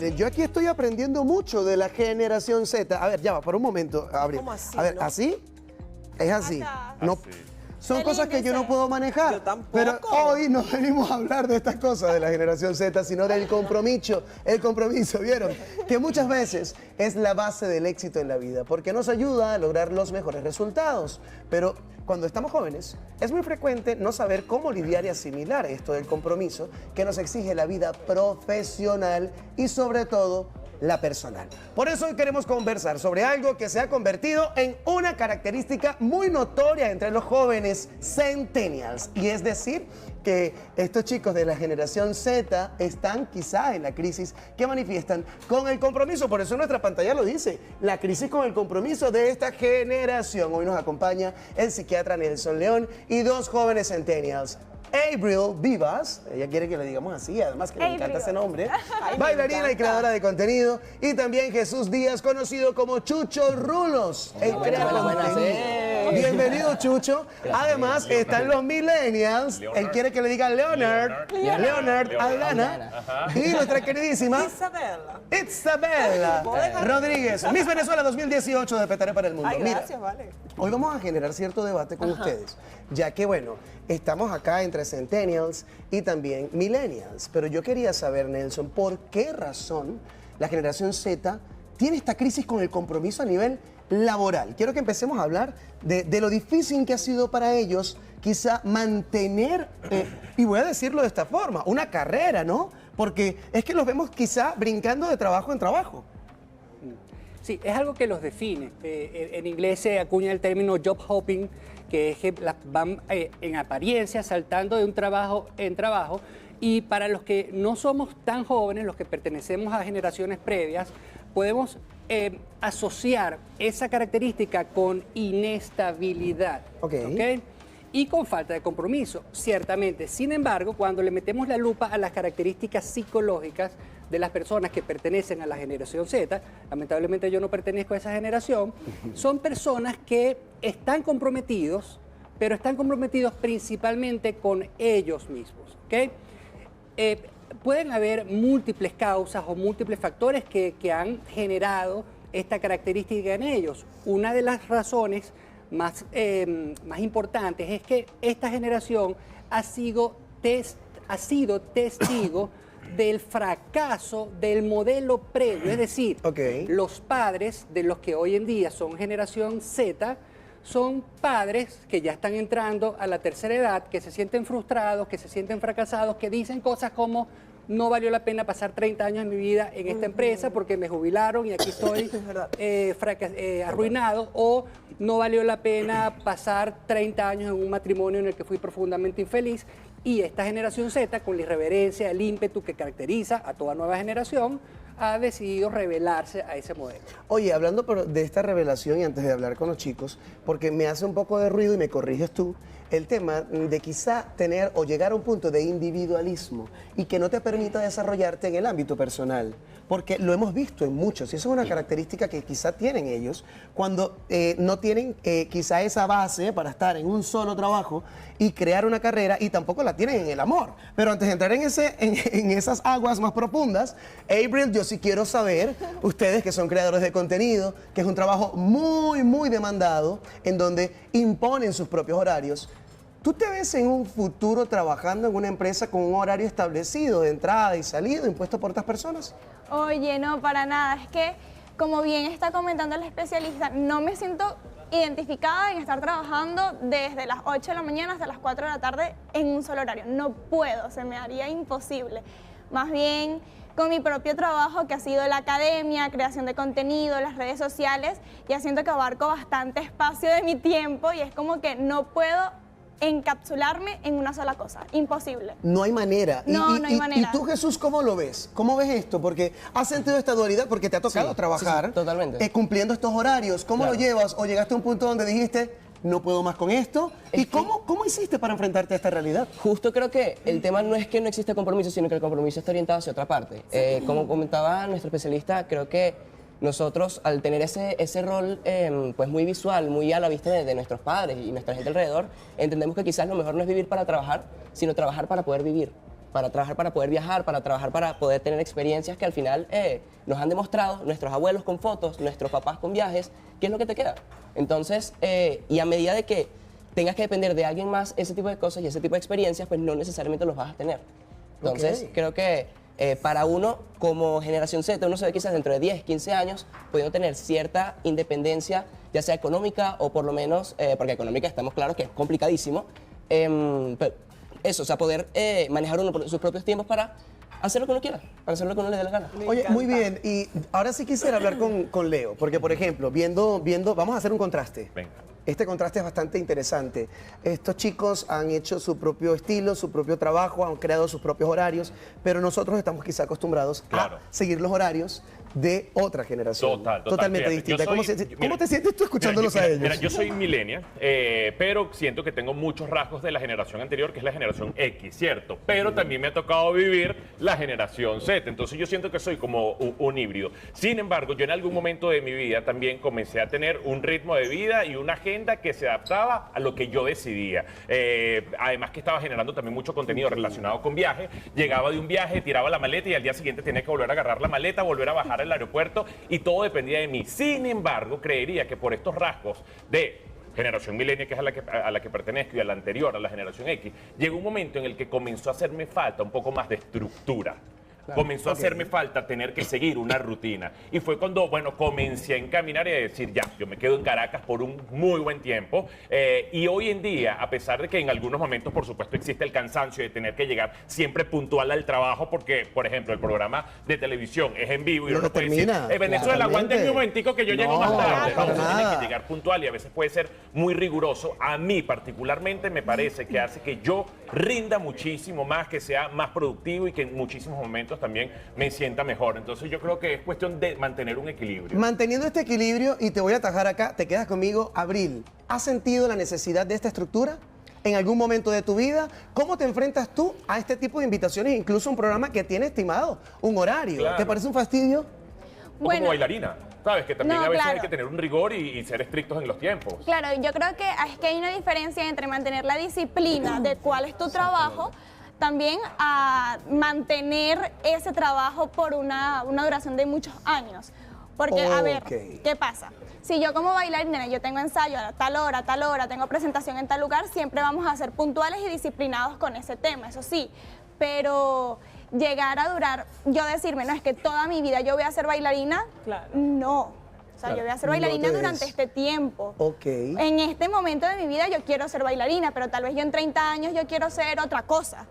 Miren, yo aquí estoy aprendiendo mucho de la generación Z. A ver, ya va, por un momento, Abril. ¿Cómo así, A ver, no? ¿así? Es así. Acá. No, Así. son Qué cosas que yo no lindo puedo manejar. Yo tampoco. Pero hoy no venimos a hablar de estas cosas de la generación Z, sino del compromiso. El compromiso, ¿vieron? Que muchas veces es la base del éxito en la vida, porque nos ayuda a lograr los mejores resultados. Pero cuando estamos jóvenes, es muy frecuente no saber cómo lidiar y asimilar esto del compromiso que nos exige la vida profesional y sobre todo la personal. Por eso hoy queremos conversar sobre algo que se ha convertido en una característica muy notoria entre los jóvenes centennials. Y es decir, que estos chicos de la generación Z están quizá en la crisis que manifiestan con el compromiso. Por eso nuestra pantalla lo dice, la crisis con el compromiso de esta generación. Hoy nos acompaña el psiquiatra Nelson León y dos jóvenes centennials. Abril Vivas, ella quiere que le digamos así, además que le encanta ese nombre, bailarina y creadora de contenido, y también Jesús Díaz, conocido como Chucho Rulos, el creador de contenido. Bienvenido, Chucho. Además, están los millennials, él quiere que le diga Leonard Aldana, y nuestra queridísima Isabela Rodríguez, Miss Venezuela 2018 de Petaré para el Mundo. Ay, Mira, gracias, vale. hoy vamos a generar cierto debate con ustedes, ya que, bueno, estamos acá entre centennials y también millennials. Pero yo quería saber, Nelson, ¿por qué razón la generación Z tiene esta crisis con el compromiso a nivel laboral? Quiero que empecemos a hablar de lo difícil que ha sido para ellos quizá mantener, y voy a decirlo de esta forma, una carrera, ¿no? Porque es que los vemos quizá brincando de trabajo en trabajo. Sí, es algo que los define. En inglés se acuña el término job hopping, que es que van en apariencia saltando de un trabajo en trabajo. Y para los que no somos tan jóvenes, los que pertenecemos a generaciones previas, podemos asociar esa característica con inestabilidad. Ok. Y con falta de compromiso, ciertamente. Sin embargo, cuando le metemos la lupa a las características psicológicas de las personas que pertenecen a la generación Z, lamentablemente yo no pertenezco a esa generación, son personas que están comprometidos, pero están comprometidos principalmente con ellos mismos, ¿ok? Pueden haber múltiples causas o múltiples factores que han generado esta característica en ellos. Una de las razones más importantes es que esta generación ha sido testigo del fracaso del modelo previo, es decir, los padres de los que hoy en día son generación Z son padres que ya están entrando a la tercera edad, que se sienten frustrados, que se sienten fracasados, que dicen cosas como no valió la pena pasar 30 años de mi vida en esta empresa porque me jubilaron y aquí estoy arruinado, o no valió la pena pasar 30 años en un matrimonio en el que fui profundamente infeliz. Y esta generación Z, con la irreverencia, el ímpetu que caracteriza a toda nueva generación, ha decidido rebelarse a ese modelo. Oye, hablando de esta revelación y antes de hablar con los chicos, porque me hace un poco de ruido y me corriges tú, el tema de quizá tener o llegar a un punto de individualismo y que no te permita desarrollarte en el ámbito personal, porque lo hemos visto en muchos y eso es una característica que quizá tienen ellos cuando no tienen quizá esa base para estar en un solo trabajo y crear una carrera, y tampoco la tienen en el amor. Pero antes de entrar en esas aguas más profundas, Abril, yo sí quiero saber, ustedes que son creadores de contenido, que es un trabajo muy, muy demandado, en donde imponen sus propios horarios, ¿tú te ves en un futuro trabajando en una empresa con un horario establecido de entrada y salida impuesto por otras personas? Oye, no, para nada. Es que, como bien está comentando el especialista, no me siento identificada en estar trabajando desde las 8 de la mañana hasta las 4 de la tarde en un solo horario. No puedo, se me haría imposible. Más bien, con mi propio trabajo, que ha sido la academia, creación de contenido, las redes sociales, ya siento que abarco bastante espacio de mi tiempo y es como que no puedo encapsularme en una sola cosa. Imposible. No hay manera. No, no hay manera. ¿Y tú, Jesús, cómo lo ves? ¿Cómo ves esto? Porque has sentido esta dualidad porque te ha tocado trabajar totalmente. Cumpliendo estos horarios. ¿Cómo lo llevas? ¿O llegaste a un punto donde dijiste, no puedo más con esto? ¿Y cómo hiciste para enfrentarte a esta realidad? Justo creo que el tema no es que no exista compromiso, sino que el compromiso está orientado hacia otra parte. Como comentaba nuestro especialista, creo que nosotros, al tener ese rol pues muy visual, muy a la vista de nuestros padres y nuestra gente alrededor, entendemos que quizás lo mejor no es vivir para trabajar, sino trabajar para poder vivir. para trabajar para poder viajar, para trabajar para poder tener experiencias que al final nos han demostrado nuestros abuelos con fotos, nuestros papás con viajes, qué es lo que te queda. Entonces, y a medida de que tengas que depender de alguien más ese tipo de cosas y ese tipo de experiencias, pues no necesariamente los vas a tener. Entonces, creo que para uno, como generación Z, uno se ve quizás dentro de 10, 15 años, pudiendo tener cierta independencia, ya sea económica o por lo menos, porque económica estamos claros que es complicadísimo, pero eso, o sea, poder manejar uno sus propios tiempos para hacer lo que uno quiera, para hacer lo que uno le dé la gana. Oye, muy bien. Y ahora sí quisiera hablar con Leo, porque, por ejemplo, viendo, vamos a hacer un contraste. Venga. Este contraste es bastante interesante. Estos chicos han hecho su propio estilo, su propio trabajo, han creado sus propios horarios, pero nosotros estamos quizá acostumbrados Claro. a seguir los horarios de otra generación. Totalmente Fíjate, distinta. yo ¿Cómo, soy- cómo te sientes tú escuchándolos a ellos? Mira, yo soy millennial, pero siento que tengo muchos rasgos de la generación anterior, que es la generación X, ¿cierto? Pero también me ha tocado vivir la generación Z, entonces yo siento que soy como un híbrido. Sin embargo, yo en algún momento de mi vida también comencé a tener un ritmo de vida y una agenda que se adaptaba a lo que yo decidía. Además que estaba generando también mucho contenido relacionado con viajes. Llegaba de un viaje, tiraba la maleta y al día siguiente tenía que volver a agarrar la maleta, volver a bajar al aeropuerto y todo dependía de mí. Sin embargo, creería que por estos rasgos de generación millennial, que es a la que pertenezco, y a la anterior, a la generación X, llegó un momento en el que comenzó a hacerme falta un poco más de estructura. Comenzó a hacerme falta tener que seguir una rutina. Y fue cuando, bueno, comencé a encaminar y a decir, ya, yo me quedo en Caracas por un muy buen tiempo. Y hoy en día, a pesar de que en algunos momentos, por supuesto, existe el cansancio de tener que llegar siempre puntual al trabajo, porque, por ejemplo, el programa de televisión es en vivo y No uno lo puede termina, decir, Venezuela, claramente. aguántenme un momentico que yo llego más tarde. para No, uno tiene nada. que llegar puntual y a veces puede ser muy riguroso. A mí, particularmente, me parece que hace que yo rinda muchísimo más, que sea más productivo y que en muchísimos momentos también me sienta mejor. Entonces yo creo que es cuestión de mantener un equilibrio. Manteniendo este equilibrio, y te voy a atajar acá, te quedas conmigo, Abril. ¿Has sentido la necesidad de esta estructura en algún momento de tu vida? ¿Cómo te enfrentas tú a este tipo de invitaciones, incluso un programa que tiene estimado un horario? Claro. ¿Te parece un fastidio? O como bailarina, ¿sabes? Que también No, a veces claro. hay que tener un rigor y ser estrictos en los tiempos. Claro, yo creo que es que hay una diferencia entre mantener la disciplina de cuál es tu trabajo, también a mantener ese trabajo por una duración de muchos años. Porque, a ver, Ok. ¿qué pasa? Si yo como bailarina, yo tengo ensayo a tal hora, tengo presentación en tal lugar, siempre vamos a ser puntuales y disciplinados con ese tema, eso sí. Pero llegar a durar, yo decirme, no, es que toda mi vida yo voy a ser bailarina, Claro. no. O sea, yo voy a ser No bailarina te durante ves. este tiempo. Ok. En este momento de mi vida yo quiero ser bailarina, pero tal vez yo en 30 años yo quiero ser otra cosa.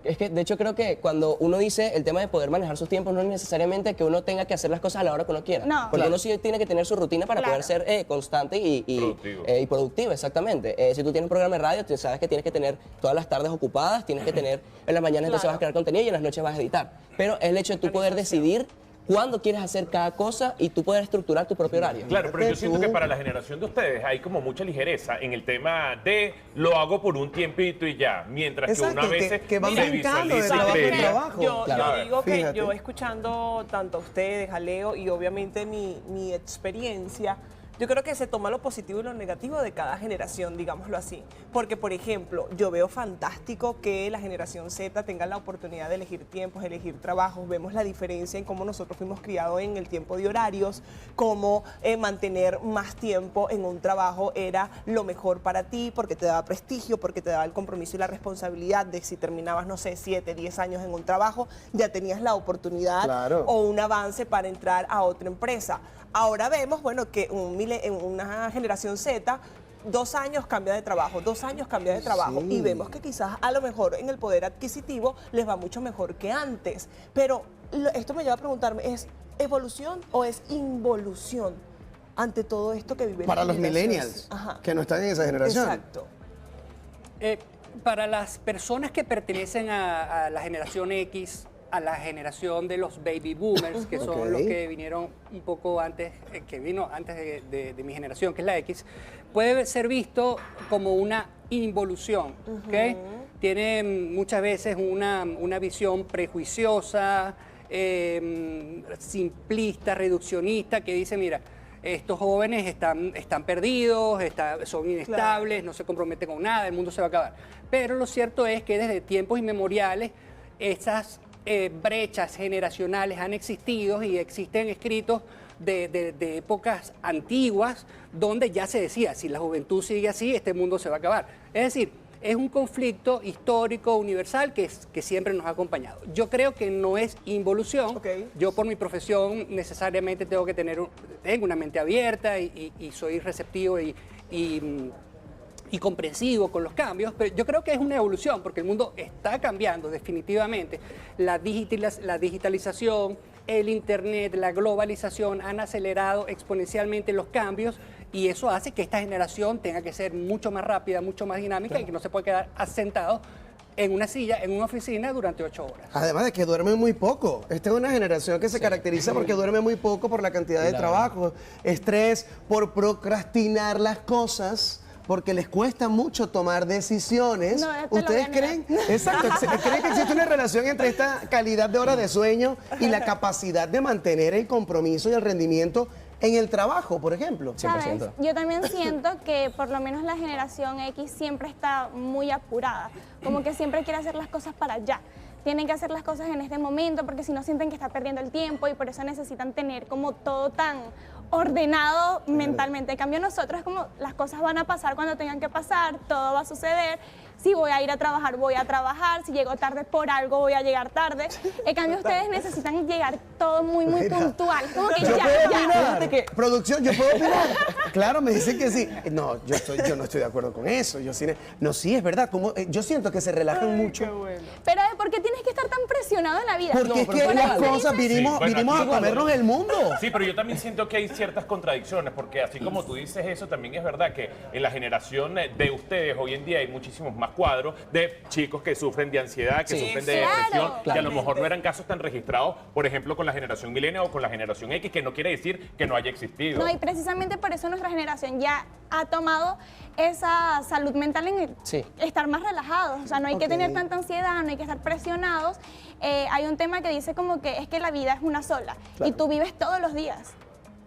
Es que, de hecho, creo que cuando uno dice el tema de poder manejar sus tiempos, no es necesariamente que uno tenga que hacer las cosas a la hora que uno quiera. No. Porque Claro. uno sí tiene que tener su rutina para Claro. poder ser constante Productivo. y productivo, exactamente. Si tú tienes un programa de radio, tú sabes que tienes que tener todas las tardes ocupadas, tienes que tener en la mañana entonces vas a crear contenido y en las noches vas a editar. Pero es el hecho de tú poder decidir cuándo quieres hacer cada cosa y tú poder estructurar tu propio horario. Claro, pero yo Fíjate siento tú. que para la generación de ustedes hay como mucha ligereza en el tema de lo hago por un tiempito y ya, mientras Exacto, que una vez que van se brincando de visualiza y trabajo en cree- trabajo. Yo, Claro. yo digo que Fíjate. yo escuchando tanto a ustedes, a Leo y obviamente mi experiencia, yo creo que se toma lo positivo y lo negativo de cada generación, digámoslo así. Porque, por ejemplo, yo veo fantástico que la generación Z tenga la oportunidad de elegir tiempos, elegir trabajos. Vemos la diferencia en cómo nosotros fuimos criados en el tiempo de horarios, cómo mantener más tiempo en un trabajo era lo mejor para ti, porque te daba prestigio, porque te daba el compromiso y la responsabilidad de si terminabas, no sé, 7, 10 años en un trabajo, ya tenías la oportunidad Claro. o un avance para entrar a otra empresa. Ahora vemos, bueno, que en una generación Z, 2 años cambia de trabajo, 2 años cambia de trabajo. Sí. Y vemos que quizás a lo mejor en el poder adquisitivo les va mucho mejor que antes. Pero esto me lleva a preguntarme, ¿es evolución o es involución ante todo esto que viven Para las los millennials, Ajá. que no están en esa generación. Exacto. Para las personas que pertenecen a la generación X, a la generación de los baby boomers, que son Ok. los que vinieron un poco antes, que vino antes de mi generación, que es la X, puede ser visto como una involución, ¿ok? Tiene muchas veces una visión prejuiciosa, simplista, reduccionista, que dice, mira, estos jóvenes están perdidos, son inestables, no se comprometen con nada, el mundo se va a acabar. Pero lo cierto es que desde tiempos inmemoriales esas brechas generacionales han existido y existen escritos de épocas antiguas donde ya se decía, si la juventud sigue así, este mundo se va a acabar. Es decir, es un conflicto histórico universal que siempre nos ha acompañado. Yo creo que no es involución. Yo por mi profesión necesariamente tengo una mente abierta y soy receptivo y comprensivo con los cambios, pero yo creo que es una evolución porque el mundo está cambiando definitivamente. La digitalización, el Internet, la globalización han acelerado exponencialmente los cambios y eso hace que esta generación tenga que ser mucho más rápida, mucho más dinámica y que no se puede quedar asentado en una silla, en una oficina durante 8 horas. Además de que duerme muy poco. Esta es una generación que se caracteriza porque duerme muy poco por la cantidad de trabajo, estrés, por procrastinar las cosas. Porque les cuesta mucho tomar decisiones. No, ¿Ustedes creen? Exacto. ¿Creen que existe una relación entre esta calidad de horas de sueño y la capacidad de mantener el compromiso y el rendimiento en el trabajo, por ejemplo? ¿Sabes? Yo también siento que por lo menos la generación X siempre está muy apurada. Como que siempre quiere hacer las cosas para allá. Tienen que hacer las cosas en este momento porque si no sienten que está perdiendo el tiempo y por eso necesitan tener como todo tan ordenado mentalmente. En cambio nosotros es como las cosas van a pasar cuando tengan que pasar, todo va a suceder. Si voy a ir a trabajar, voy a trabajar. Si llego tarde por algo, voy a llegar tarde. En cambio ustedes necesitan llegar todo muy puntual. Como que ¿Yo ya, puedo ya. opinar? Producción, ¿yo puedo opinar? Claro, me dicen que sí. No, yo no estoy de acuerdo con eso. No, sí, es verdad. Yo siento que se relajan mucho. Pero ¿por qué tienes que estar tan presionado en la vida? Porque es que Por las ahí cosas dices- vinimos a comernos el mundo. Sí, pero yo también siento que hay ciertas contradicciones, porque así como tú dices eso, también es verdad que en la generación de ustedes hoy en día hay muchísimos más cuadros de chicos que sufren de ansiedad, que sufren de Claro. depresión, que a lo mejor no eran casos tan registrados, por ejemplo, con la generación millennial o con la generación X, que no quiere decir que no haya existido. No, y precisamente por eso nuestra generación ya ha tomado esa salud mental en estar más relajados. O sea, no hay que tener tanta ansiedad, no hay que estar presionados. Hay un tema que dice como que es que la vida es una sola y tú vives todos los días.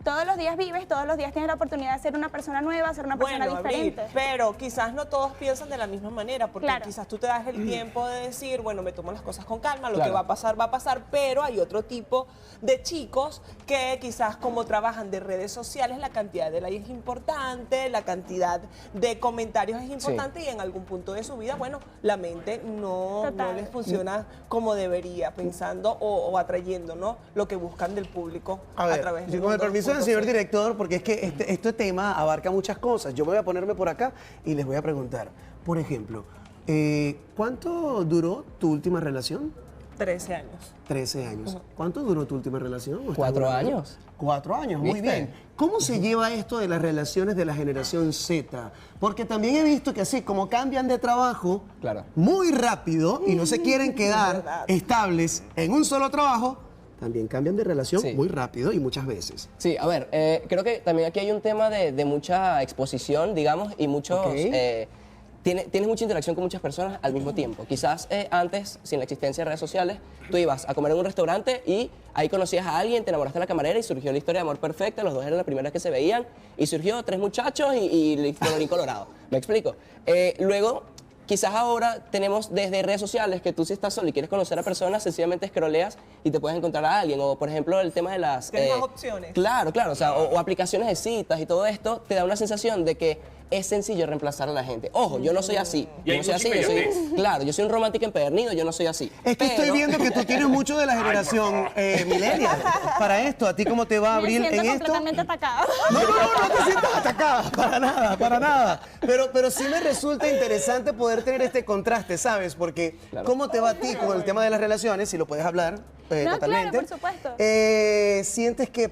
Todos los días vives, todos los días tienes la oportunidad de ser una persona nueva, ser una persona diferente. Pero quizás no todos piensan de la misma manera, porque Claro. quizás tú te das el tiempo de decir, bueno, me tomo las cosas con calma, lo que va a pasar, pero hay otro tipo de chicos que quizás como trabajan de redes sociales, la cantidad de likes es importante, la cantidad de comentarios es importante y en algún punto de su vida, bueno, la mente no les funciona como debería, pensando o atrayendo, ¿no? Lo que buscan del público A ver, través de con el permiso del señor director, porque es que este tema abarca muchas cosas. Yo voy a ponerme por acá y les voy a preguntar. Por ejemplo, ¿cuánto duró tu última relación? 13 años. 13 años. ¿Cuánto duró tu última relación? 4 años. 4 años, muy ¿Viste? bien. ¿Cómo se lleva esto de las relaciones de la generación Z? Porque también he visto que así como cambian de trabajo muy rápido y no se quieren quedar estables en un solo trabajo, también cambian de relación muy rápido y muchas veces. Sí, a ver, creo que también aquí hay un tema de mucha exposición, digamos, y muchos... Tienes mucha interacción con muchas personas al mismo tiempo. Quizás antes, sin la existencia de redes sociales, tú ibas a comer en un restaurante y ahí conocías a alguien, te enamoraste de la camarera y surgió la historia de amor perfecta, los dos eran las primeras que se veían y surgió 3 muchachos y colorín colorado. ¿Me explico? Luego, quizás ahora tenemos desde redes sociales que tú si estás solo y quieres conocer a personas, sencillamente scrolleas y te puedes encontrar a alguien. O, por ejemplo, el tema de las... Tienes más opciones. Claro, o sea, o aplicaciones de citas y todo esto te da una sensación de que es sencillo reemplazar a la gente. Ojo, yo no soy así. Y Yo hay no soy mucha así. inmediatez. Claro, yo soy un romántico empedernido, yo no soy así. Es que estoy viendo que tú tienes mucho de la generación millennial. Para esto, ¿a ti cómo te va, Abril, Me siento en esto? completamente atacada. No te sientas atacada, para nada. Pero sí me resulta interesante poder tener este contraste, ¿sabes? Porque ¿cómo te va a ti con el tema de las relaciones? Si lo puedes hablar totalmente. Claro, por supuesto. ¿Sientes que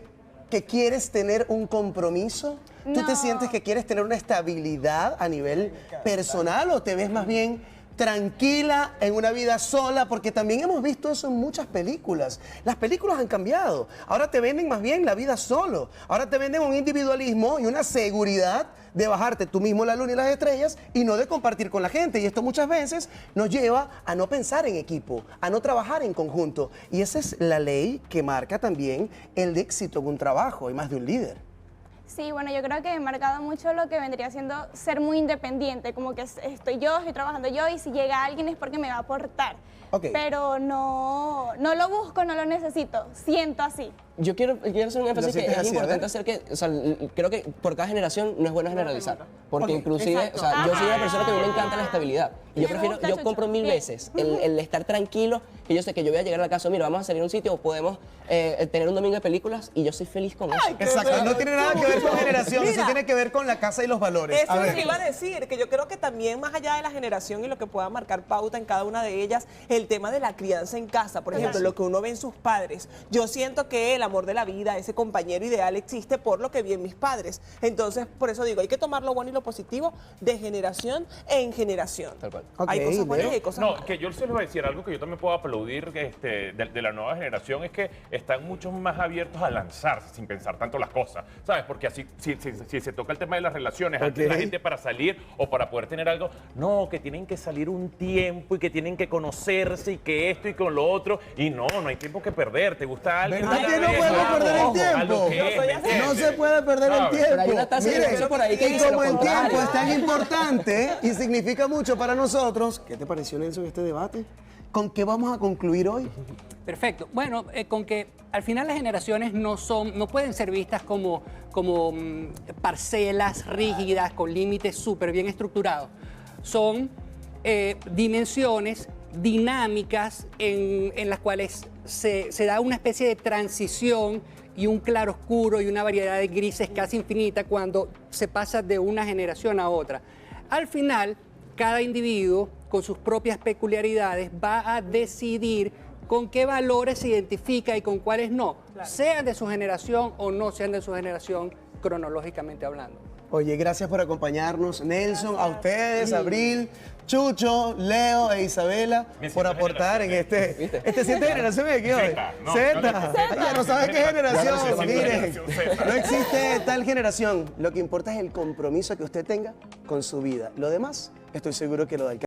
quieres tener un compromiso? ¿Tú te No. sientes que quieres tener una estabilidad a nivel personal o te ves más bien tranquila en una vida sola? Porque también hemos visto eso en muchas películas. Las películas han cambiado. Ahora te venden más bien la vida solo. Ahora te venden un individualismo y una seguridad de bajarte tú mismo la luna y las estrellas y no de compartir con la gente. Y esto muchas veces nos lleva a no pensar en equipo, a no trabajar en conjunto. Y esa es la ley que marca también el éxito en un trabajo y más de un líder. Sí, bueno, yo creo que he marcado mucho lo que vendría siendo ser muy independiente, como que estoy trabajando yo y si llega alguien es porque me va a aportar. Ok. Pero no lo busco, no lo necesito, siento así. Yo quiero hacer un énfasis que sientes es así, a importante ver. hacer que, o sea, creo que por cada generación no es bueno generalizar. Porque Ok, inclusive, exacto. o sea, yo soy una Ajá. persona que a mí me encanta la estabilidad. Y yo Me prefiero, gusta, yo Chucho. compro 1000 Bien. veces el estar tranquilo, que yo sé que yo voy a llegar a la casa, mira, vamos a salir a un sitio o podemos tener un domingo de películas y yo soy feliz con eso. Exacto, no tiene nada que ver con generación, eso Mira. tiene que ver con la casa y los valores. Eso A es lo ver. que iba a decir, que yo creo que también más allá de la generación y lo que pueda marcar pauta en cada una de ellas, el tema de la crianza en casa, por ejemplo, lo que uno ve en sus padres. Yo siento que el amor de la vida, ese compañero ideal existe por lo que vi en mis padres. Entonces, por eso digo, hay que tomar lo bueno y lo positivo de generación en generación. Tal cual. Hay Ok, cosas buenas y Leo. hay cosas No, malas. que yo se les voy a decir algo que yo también puedo aplaudir de la nueva generación es que están mucho más abiertos a lanzarse sin pensar tanto las cosas, ¿sabes? Porque así, si se toca el tema de las relaciones, antes Ok. la gente para salir o para poder tener algo, no, que tienen que salir un tiempo y que tienen que conocerse y que esto y con lo otro, y no hay tiempo que perder, ¿te gusta alguien? ¿Verdad una que no vez, podemos vamos, perder el a lo tiempo? que Yo es, soy ¿me así. entiendes? No se puede perder el ¿Sabes? tiempo. Pero hay una tasa de divorcio por ahí que y dice como lo el tiempo contrario. es tan importante y significa mucho para nosotros, ¿qué te pareció, Nelson, este debate? ¿Con qué vamos a concluir hoy? Perfecto. Bueno, con que al final las generaciones no pueden ser vistas como parcelas rígidas con límites súper bien estructurados. Son dimensiones dinámicas en las cuales se da una especie de transición y un claroscuro y una variedad de grises casi infinita cuando se pasa de una generación a otra. Al final, cada individuo, con sus propias peculiaridades, va a decidir con qué valores se identifica y con cuáles no, sean de su generación o no sean de su generación, cronológicamente hablando. Oye, gracias por acompañarnos, Nelson, a ustedes, Abril, Chucho, Leo e Isabela, Me por siento aportar en este siete generación de aquí hoy. Zeta, no, Zeta. Ya no sabes qué generación, Ya no sé si miren. generación Zeta. No existe tal generación. Lo que importa es el compromiso que usted tenga con su vida. Lo demás, estoy seguro que lo da el